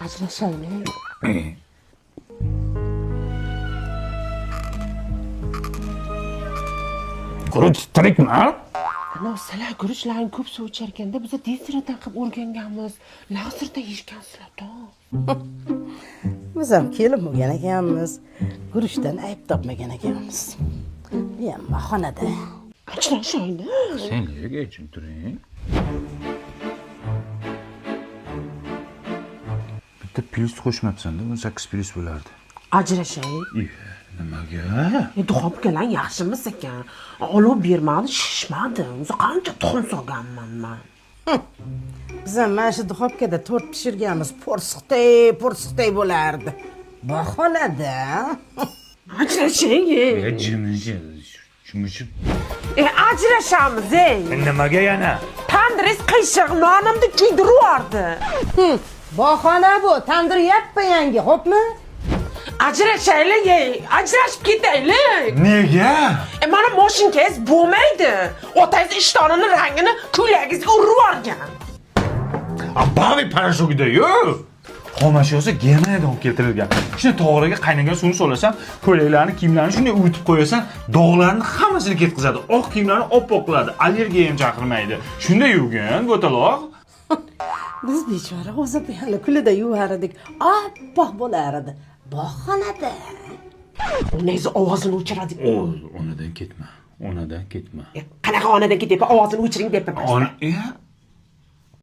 Ajrashaylik. Guruch tirikmi? Ana sizlar guruchlarni ko'p suv icharkanda biz tezroq qilib o'rganganmiz. La'sirda yeyishgansizlar-da. Biz ham kelib bo'lgan ekanmiz. Guruchdan ayb topmagan ekanmiz. Men xonada. Ajrashaylik. Sen nega jim turing? Bitta plus qo'shmabsan-da, 18 plus bo'lardi. Ajrashaylik. Nimaga? Duxob kelan yaxshimiz ekan. Olov bermadi, shishmadi. O'zi qancha tuxum solganman men. Biz ham mana shu duxovkada tort pishirganmiz. Po'rsiqday bo'lardi. Bahonada. Ajrashaylik. Jimji. Shuncha. Ajrashamiz, ey. Nimaga yana? Tandris qiyshiq nonimni kuydiryapti. Bahona bu, tandir yappa yangi, xo'pmi? Ajrashaylik, ey. Ajrashib ketaylik. Nega? Mana moshinkangiz bo'lmaydi. Otangiz ishtonini rangini ko'ylagingizga urib yuborgan. Babi parashogida-yu. Xomashyosi Germaniyadan olib keltirilgan. Shuni to'g'riga qaynagan suvni solasam, ko'ylaklarni, kiyimlarni shunday uyutib qo'yasan, dog'larni hammasini ketkazadi. Oq kiyimlarni oppoq qiladi. Allergiya ham chaqirmaydi. Shunday yuvgin, bo'taloq. Biz bechora o'zi hali kulida yuvar edik. Oppoq bo'lar edi. Bahonada. Neyse ovozini o'chiradi. Onadan ketma. Onadan ketma. Qanaqa onadan ketyapti? Ovozini o'chiring deb. Ona,